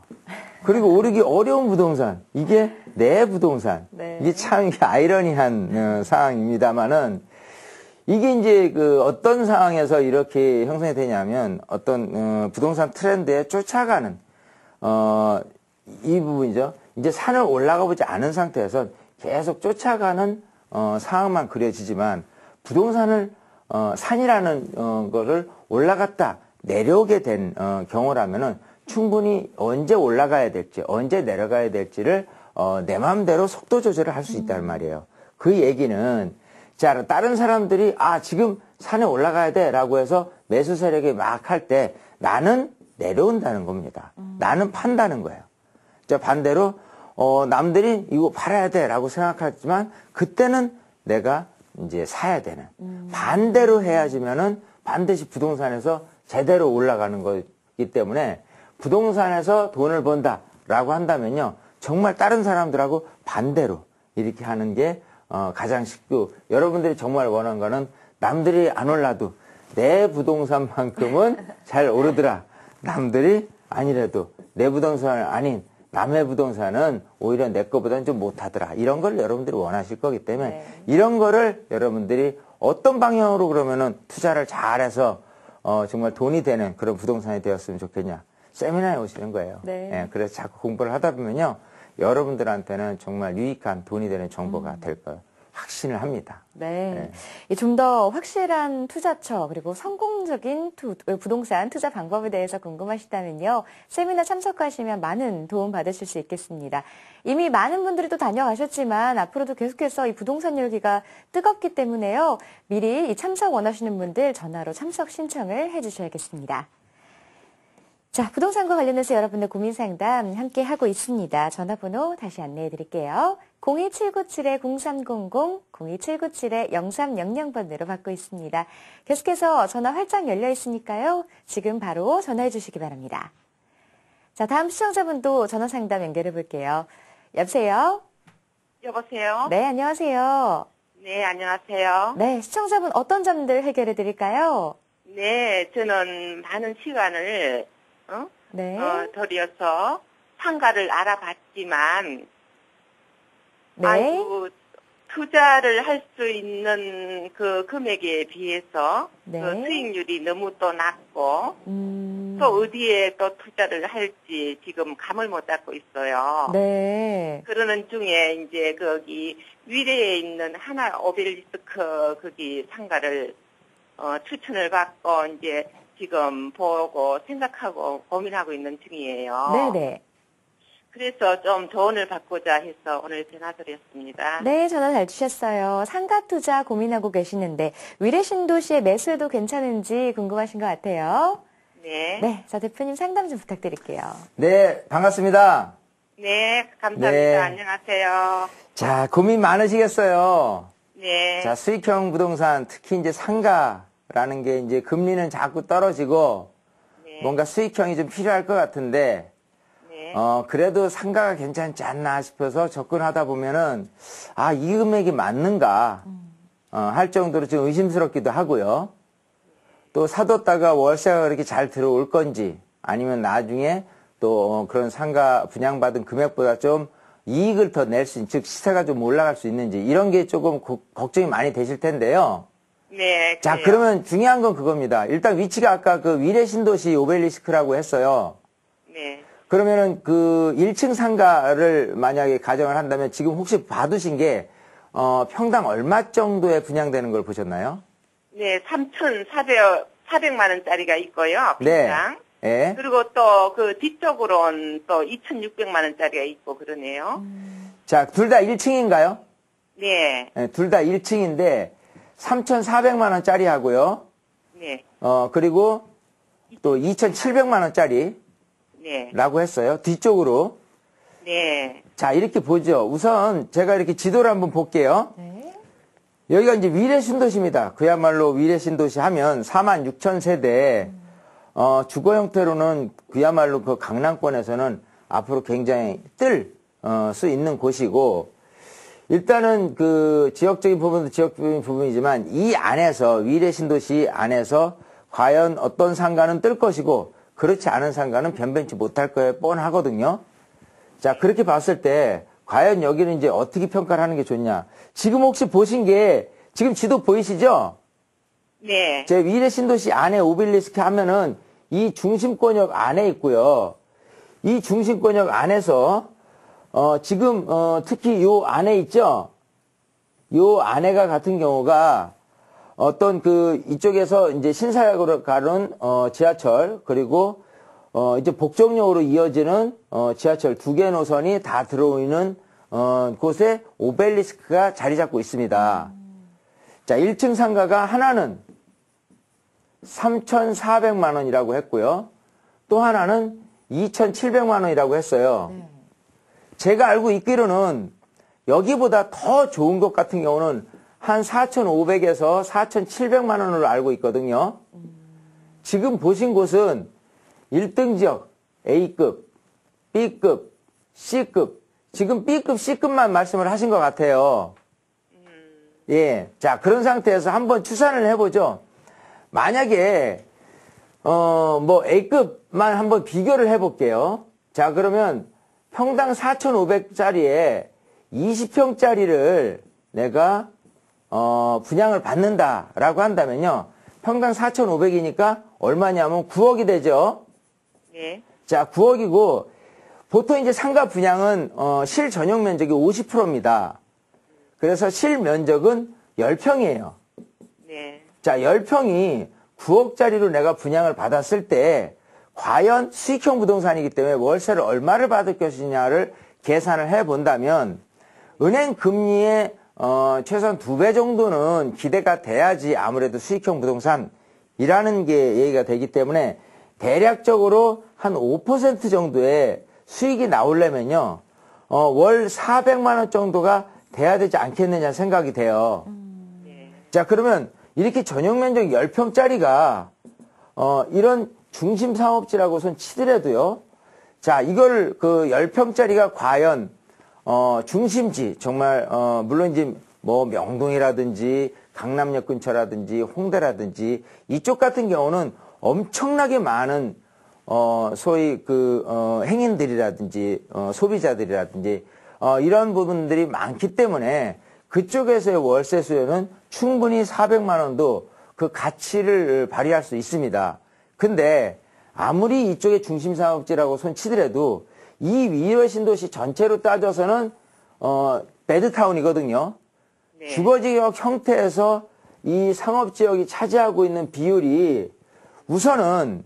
그리고 오르기 어려운 부동산. 이게 내 부동산. 네. 이게 참 이게 아이러니한 상황입니다만은 이게 이제 그 어떤 상황에서 이렇게 형성이 되냐면 어떤 부동산 트렌드에 쫓아가는 이 부분이죠. 이제 산을 올라가 보지 않은 상태에서 계속 쫓아가는 상황만 그려지지만 부동산을 산이라는 거를 올라갔다 내려오게 된 경우라면은 충분히 언제 올라가야 될지 언제 내려가야 될지를 내 마음대로 속도 조절을 할 수 있다는 말이에요. 그 얘기는 자 다른 사람들이 지금 산에 올라가야 돼라고 해서 매수 세력이 막 할 때 나는 내려온다는 겁니다. 나는 판다는 거예요. 자 반대로 남들이 이거 팔아야 돼라고 생각하지만 그때는 내가 이제 사야 되는 반대로 해야지면은 반드시 부동산에서 제대로 올라가는 거기 때문에 부동산에서 돈을 번다라고 한다면요 정말 다른 사람들하고 반대로 이렇게 하는 게 가장 쉽고 여러분들이 정말 원하는 거는 남들이 안 올라도 내 부동산만큼은 잘 오르더라. 남들이 아니라도 내 부동산 아닌 남의 부동산은 오히려 내 거보다는 좀 못하더라. 이런 걸 여러분들이 원하실 거기 때문에 네. 이런 거를 여러분들이 어떤 방향으로 그러면은 투자를 잘해서 정말 돈이 되는 그런 부동산이 되었으면 좋겠냐. 세미나에 오시는 거예요. 네. 예, 그래서 자꾸 공부를 하다 보면요. 여러분들한테는 정말 유익한 돈이 되는 정보가 될 거예요. 확신을 합니다. 네. 좀 더 확실한 투자처 그리고 성공적인 부동산 투자 방법에 대해서 궁금하시다면요. 세미나 참석하시면 많은 도움 받으실 수 있겠습니다. 이미 많은 분들이 또 다녀가셨지만 앞으로도 계속해서 이 부동산 열기가 뜨겁기 때문에요. 미리 이 참석 원하시는 분들 전화로 참석 신청을 해주셔야겠습니다. 자, 부동산과 관련해서 여러분들 고민 상담 함께 하고 있습니다. 전화번호 다시 안내해 드릴게요. 02797-0300, 02797-0300번으로 받고 있습니다. 계속해서 전화 활짝 열려 있으니까요. 지금 바로 전화해 주시기 바랍니다. 자, 다음 시청자분도 전화 상담 연결해 볼게요. 여보세요? 여보세요? 네, 안녕하세요. 네, 안녕하세요. 네, 시청자분 어떤 점들 해결해 드릴까요? 네, 저는 많은 시간을 네. 들여서 상가를 알아봤지만 네. 아이고 투자를 할 수 있는 그 금액에 비해서 네. 그 수익률이 너무 또 낮고 또 어디에 또 투자를 할지 지금 감을 못 잡고 있어요. 네. 그러는 중에 이제 거기 위례에 있는 하나 오벨리스크 거기 상가를 추천을 받고 이제 지금 보고 생각하고 고민하고 있는 중이에요. 네네. 그래서 좀 조언을 받고자 해서 오늘 전화드렸습니다. 네, 전화 잘 주셨어요. 상가 투자 고민하고 계시는데 위례 신도시의 매수해도 괜찮은지 궁금하신 것 같아요. 네. 네, 자 대표님 상담 좀 부탁드릴게요. 네, 반갑습니다. 네, 감사합니다. 네. 안녕하세요. 자, 고민 많으시겠어요. 네. 자, 수익형 부동산, 특히 이제 상가라는 게 이제 금리는 자꾸 떨어지고 네. 뭔가 수익형이 좀 필요할 것 같은데, 네. 그래도 상가가 괜찮지 않나 싶어서 접근하다 보면은, 이 금액이 맞는가, 할 정도로 좀 의심스럽기도 하고요. 또 사뒀다가 월세가 그렇게 잘 들어올 건지, 아니면 나중에 또 그런 상가 분양받은 금액보다 좀 이익을 더 낼 수 있는, 즉 시세가 좀 올라갈 수 있는지 이런 게 조금 걱정이 많이 되실 텐데요. 네. 자, 그래요. 그러면 중요한 건 그겁니다. 일단 위치가 아까 그 위례 신도시 오벨리스크라고 했어요. 네. 그러면은 그 1층 상가를 만약에 가정을 한다면 지금 혹시 봐두신 게 평당 얼마 정도에 분양되는 걸 보셨나요? 네, 3,400만 원짜리가 있고요. 평당. 네. 그리고 또 그 뒤쪽으로는 또 2,600만 원짜리가 있고 그러네요. 자, 둘 다 1층인가요? 네. 네, 둘 다 1층인데 3,400만 원짜리 하고요. 네. 그리고 또 2,700만 원짜리 네. 라고 했어요. 뒤쪽으로. 네. 자, 이렇게 보죠. 우선 제가 이렇게 지도를 한번 볼게요. 네. 여기가 이제 위례 신도시입니다. 그야말로 위례 신도시 하면 46,000세대, 주거 형태로는 그야말로 그 강남권에서는 앞으로 굉장히 뜰 수 있는 곳이고, 일단은 그 지역적인 부분도 지역적인 부분이지만 이 안에서 위례 신도시 안에서 과연 어떤 상가는 뜰 것이고 그렇지 않은 상가는 변변치 못할 거에 뻔하거든요. 자, 그렇게 봤을 때 과연 여기는 이제 어떻게 평가를 하는 게 좋냐. 지금 혹시 보신 게 지금 지도 보이시죠? 네. 제 위례 신도시 안에 오벨리스크 하면은 이 중심권역 안에 있고요. 이 중심권역 안에서 지금 특히 요 안에 있죠? 요 안에가 같은 경우가 어떤 그 이쪽에서 이제 신사역으로 가는 지하철 그리고 이제 복정역으로 이어지는 지하철 2개 노선이 다 들어오는 곳에 오벨리스크가 자리 잡고 있습니다. 자, 1층 상가가 하나는 3,400만 원이라고 했고요. 또 하나는 2,700만 원이라고 했어요. 제가 알고 있기로는 여기보다 더 좋은 것 같은 경우는 한 4,500에서 4,700만 원으로 알고 있거든요. 지금 보신 곳은 1등 지역 A급, B급, C급, 지금 B급, C급만 말씀을 하신 것 같아요. 예. 자, 그런 상태에서 한번 추산을 해보죠. 만약에, 뭐 A급만 한번 비교를 해볼게요. 자, 그러면 평당 4,500짜리에 20평짜리를 내가, 분양을 받는다라고 한다면요. 평당 4,500이니까 얼마냐면 9억이 되죠. 네. 자, 9억이고, 보통 이제 상가 분양은, 실 전용 면적이 50%입니다. 그래서 실 면적은 10평이에요. 네. 자, 10평이 9억짜리로 내가 분양을 받았을 때, 과연 수익형 부동산이기 때문에 월세를 얼마를 받을 것이냐를 계산을 해 본다면, 은행 금리의, 최소한 2배 정도는 기대가 돼야지 아무래도 수익형 부동산이라는 게 얘기가 되기 때문에, 대략적으로 한 5% 정도의 수익이 나오려면요, 월 400만 원 정도가 돼야 되지 않겠느냐 생각이 돼요. 네. 자, 그러면 이렇게 전용 면적 10평짜리가, 이런 중심 상업지라고선 치더라도요, 자, 이걸 그 10평짜리가 과연, 중심지, 정말, 물론 이제 뭐 명동이라든지 강남역 근처라든지 홍대라든지 이쪽 같은 경우는 엄청나게 많은 소위 그 행인들이라든지 소비자들이라든지 이런 부분들이 많기 때문에 그쪽에서의 월세 수요는 충분히 400만 원도 그 가치를 발휘할 수 있습니다. 근데 아무리 이쪽에 중심 상업지라고 손치더라도 이 위례 신도시 전체로 따져서는 배드타운이거든요. 네. 주거지역 형태에서 이 상업지역이 차지하고 있는 비율이 우선은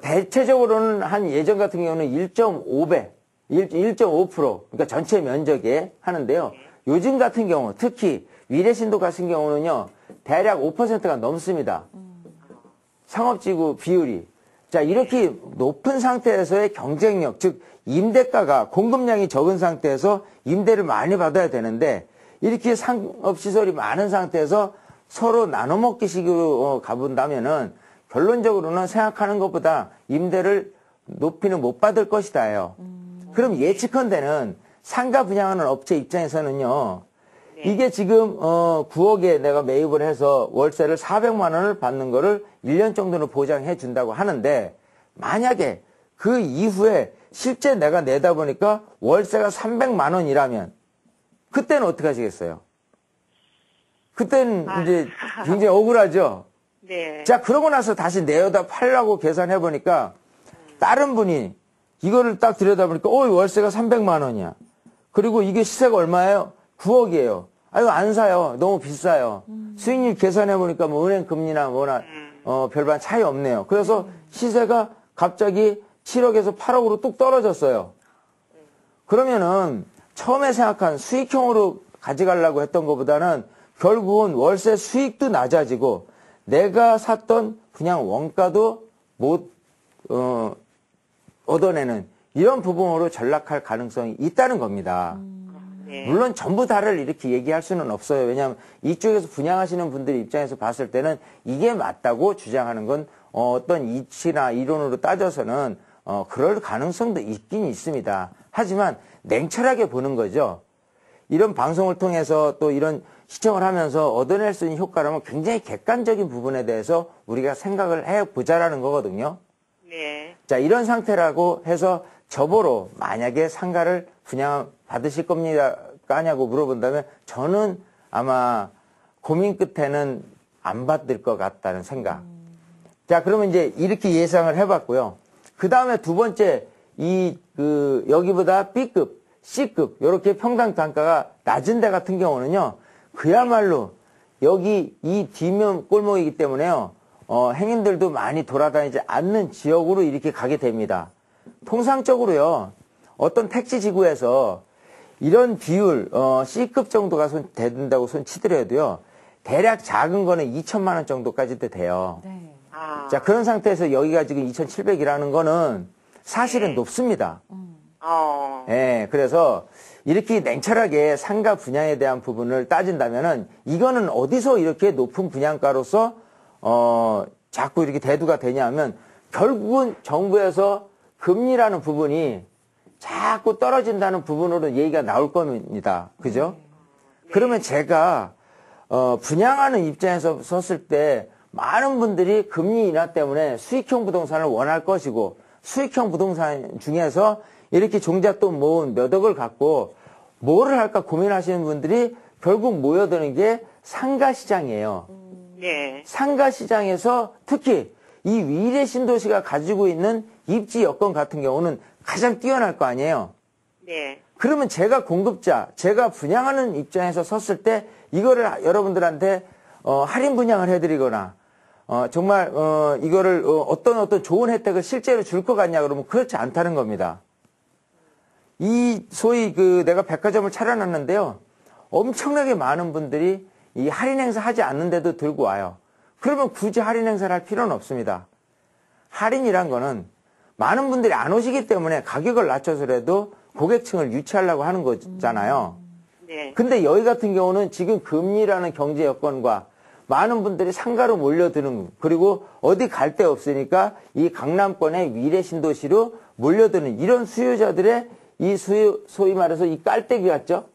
대체적으로는 한 예전 같은 경우는 1.5배, 1.5% 그러니까 전체 면적에 하는데요. 요즘 같은 경우 특히 위례 신도 같은 경우는요. 대략 5%가 넘습니다. 상업지구 비율이. 자, 이렇게 높은 상태에서의 경쟁력, 즉 임대가가 공급량이 적은 상태에서 임대를 많이 받아야 되는데 이렇게 상업시설이 많은 상태에서 서로 나눠먹기식으로 가본다면은 결론적으로는 생각하는 것보다 임대를 높이는 못 받을 것이다요. 그럼 예측컨대는 상가 분양하는 업체 입장에서는요. 네. 이게 지금 9억에 내가 매입을 해서 월세를 400만 원을 받는 거를 1년 정도는 보장해 준다고 하는데 만약에 그 이후에 실제 내가 내다 보니까 월세가 300만 원이라면 그때는 어떻게 하시겠어요? 그때는 이제 굉장히 억울하죠. 네. 자, 그러고 나서 다시 내어다 팔라고 계산해 보니까 다른 분이 이거를 딱 들여다보니까 월세가 300만 원이야. 그리고 이게 시세가 얼마예요? 9억이에요. 아유, 안 사요. 너무 비싸요. 수익률 계산해 보니까 뭐 은행 금리나 뭐나 별반 차이 없네요. 그래서 시세가 갑자기 7억에서 8억으로 뚝 떨어졌어요. 그러면은 처음에 생각한 수익형으로 가져가려고 했던 것보다는 결국은 월세 수익도 낮아지고 내가 샀던 그냥 원가도 못 얻어내는 이런 부분으로 전락할 가능성이 있다는 겁니다. 네. 물론 전부 다를 이렇게 얘기할 수는 없어요. 왜냐하면 이쪽에서 분양하시는 분들 입장에서 봤을 때는 이게 맞다고 주장하는 건 어떤 이치나 이론으로 따져서는 그럴 가능성도 있긴 있습니다. 하지만 냉철하게 보는 거죠. 이런 방송을 통해서 또 이런 시청을 하면서 얻어낼 수 있는 효과라면 굉장히 객관적인 부분에 대해서 우리가 생각을 해보자라는 거거든요. 네. 자, 이런 상태라고 해서 저보러 만약에 상가를 분양 받으실 겁니까 하냐고 물어본다면 저는 아마 고민 끝에는 안 받을 것 같다는 생각. 자, 그러면 이제 이렇게 예상을 해봤고요. 그 다음에 두 번째, 여기보다 B급, C급, 요렇게 평당 단가가 낮은 데 같은 경우는요, 그야말로 여기 이 뒷면 골목이기 때문에요, 행인들도 많이 돌아다니지 않는 지역으로 이렇게 가게 됩니다. 통상적으로요, 어떤 택지 지구에서 이런 비율, C급 정도가 된다고 손치더라도요, 대략 작은 거는 2천만 원 정도까지도 돼요. 네. 자, 그런 상태에서 여기가 지금 2,700이라는 거는 사실은 네. 높습니다. 예, 그래서 이렇게 냉철하게 상가 분양에 대한 부분을 따진다면은 이거는 어디서 이렇게 높은 분양가로서, 자꾸 이렇게 대두가 되냐면 결국은 정부에서 금리라는 부분이 자꾸 떨어진다는 부분으로 얘기가 나올 겁니다. 그죠? 네. 그러면 제가, 분양하는 입장에서 섰을 때 많은 분들이 금리 인하 때문에 수익형 부동산을 원할 것이고 수익형 부동산 중에서 이렇게 종잣돈 모은 몇 억을 갖고 뭐를 할까 고민하시는 분들이 결국 모여드는 게 상가 시장이에요. 네. 상가 시장에서 특히 이 위례 신도시가 가지고 있는 입지 여건 같은 경우는 가장 뛰어날 거 아니에요. 네. 그러면 제가 공급자, 제가 분양하는 입장에서 섰을 때 이거를 여러분들한테 할인 분양을 해드리거나 정말 이거를 어떤 좋은 혜택을 실제로 줄 것 같냐 그러면 그렇지 않다는 겁니다. 이 소위 내가 백화점을 차려놨는데요, 엄청나게 많은 분들이 이 할인 행사 하지 않는데도 들고 와요. 그러면 굳이 할인 행사를 할 필요는 없습니다. 할인이란 거는 많은 분들이 안 오시기 때문에 가격을 낮춰서라도 고객층을 유치하려고 하는 거잖아요. 네. 근데 여기 같은 경우는 지금 금리라는 경제 여건과 많은 분들이 상가로 몰려드는, 그리고 어디 갈 데 없으니까 이 강남권의 위례 신도시로 몰려드는 이런 수요자들의 이 소위 말해서 이 깔때기 같죠?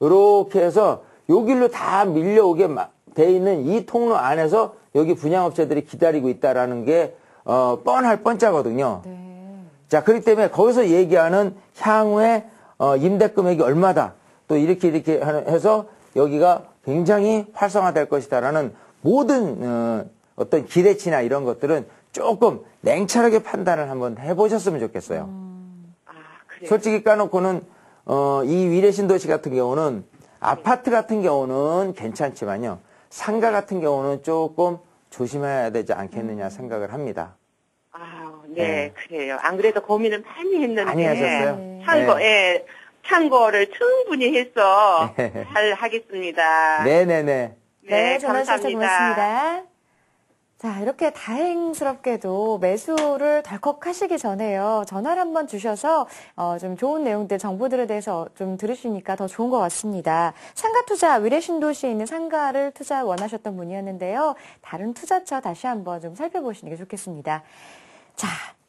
이렇게 해서 요 길로 다 밀려오게 돼 있는 이 통로 안에서 여기 분양업체들이 기다리고 있다라는 게 뻔할 뻔짜거든요. 네. 자, 그렇기 때문에 거기서 얘기하는 향후에 임대 금액이 얼마다, 또 이렇게 해서 여기가 굉장히 활성화될 것이다라는 모든 어떤 기대치나 이런 것들은 조금 냉철하게 판단을 한번 해보셨으면 좋겠어요. 그래요. 솔직히 까놓고는 이 위례 신도시 같은 경우는 아파트 같은 경우는 괜찮지만요, 상가 같은 경우는 조금 조심해야 되지 않겠느냐 생각을 합니다. 네, 네. 그래요. 안 그래도 고민을 많이 했는데. 많이 하셨어요? 참고, 네. 예. 참고를 충분히 해서 네. 잘 하겠습니다. 네네네. 네, 전화 주셔서 감사합니다. 고맙습니다. 자, 이렇게 다행스럽게도 매수를 덜컥 하시기 전에요, 전화를 한번 주셔서 좀 좋은 내용들, 정보들에 대해서 좀 들으시니까 더 좋은 것 같습니다. 상가 투자, 위례 신도시에 있는 상가를 투자 원하셨던 분이었는데요. 다른 투자처 다시 한번 좀 살펴보시는 게 좋겠습니다. 자,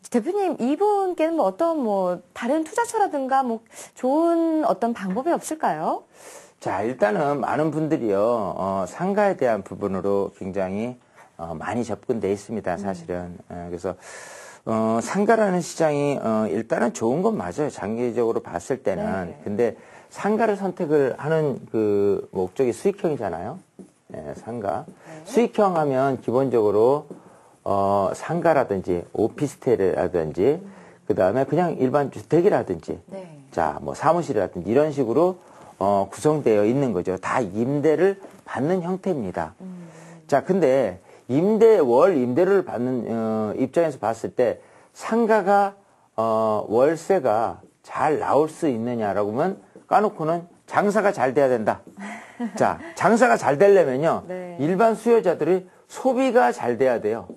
대표님, 이분께는 어떤 다른 투자처라든가 좋은 어떤 방법이 없을까요? 자, 일단은 많은 분들이요, 상가에 대한 부분으로 굉장히 많이 접근돼 있습니다, 사실은. 그래서 상가라는 시장이 일단은 좋은 건 맞아요, 장기적으로 봤을 때는. 네. 근데 상가를 선택을 하는 그 목적이 수익형이잖아요. 네, 상가. 네. 수익형 하면 기본적으로 상가라든지 오피스텔이라든지 그 다음에 그냥 일반 주택이라든지 네. 자, 사무실이라든지 이런 식으로 구성되어 있는 거죠. 다 임대를 받는 형태입니다. 자, 근데 월 임대를 받는 입장에서 봤을 때 상가가 월세가 잘 나올 수 있느냐라고 하면 까놓고는 장사가 잘 돼야 된다. 자, 장사가 잘 되려면요, 네. 일반 수요자들이 소비가 잘 돼야 돼요.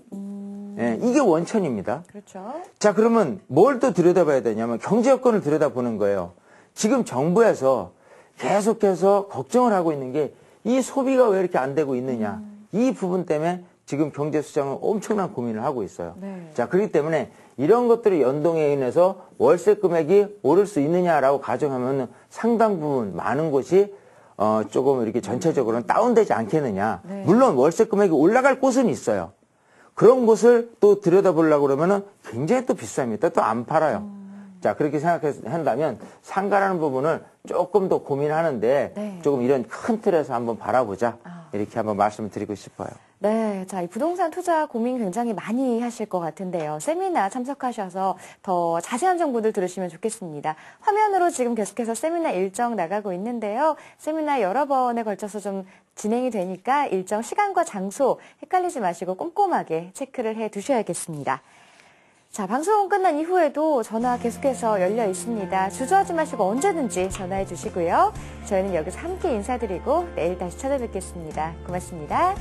예, 이게 원천입니다. 그렇죠. 자, 그러면 뭘 또 들여다봐야 되냐면 경제 여건을 들여다보는 거예요. 지금 정부에서 계속해서 걱정을 하고 있는 게 이 소비가 왜 이렇게 안 되고 있느냐. 이 부분 때문에 지금 경제 수장은 엄청난 고민을 하고 있어요. 네. 자, 그렇기 때문에 이런 것들이 연동해 인해서 월세 금액이 오를 수 있느냐라고 가정하면 상당 부분 많은 곳이 조금 이렇게 전체적으로는 다운되지 않겠느냐. 네. 물론 월세 금액이 올라갈 곳은 있어요. 그런 곳을 또 들여다보려고 그러면은 굉장히 또 비쌉니다. 또 안 팔아요. 자, 그렇게 생각한다면 상가라는 부분을 조금 더 고민하는데 네. 조금 이런 큰 틀에서 한번 바라보자. 이렇게 한번 말씀을 드리고 싶어요. 네, 자, 이 부동산 투자 고민 굉장히 많이 하실 것 같은데요. 세미나 참석하셔서 더 자세한 정보들 들으시면 좋겠습니다. 화면으로 지금 계속해서 세미나 일정 나가고 있는데요. 세미나 여러 번에 걸쳐서 좀 진행이 되니까 일정 시간과 장소 헷갈리지 마시고 꼼꼼하게 체크를 해 두셔야겠습니다. 자, 방송 끝난 이후에도 전화 계속해서 열려 있습니다. 주저하지 마시고 언제든지 전화해 주시고요. 저희는 여기서 함께 인사드리고 내일 다시 찾아뵙겠습니다. 고맙습니다.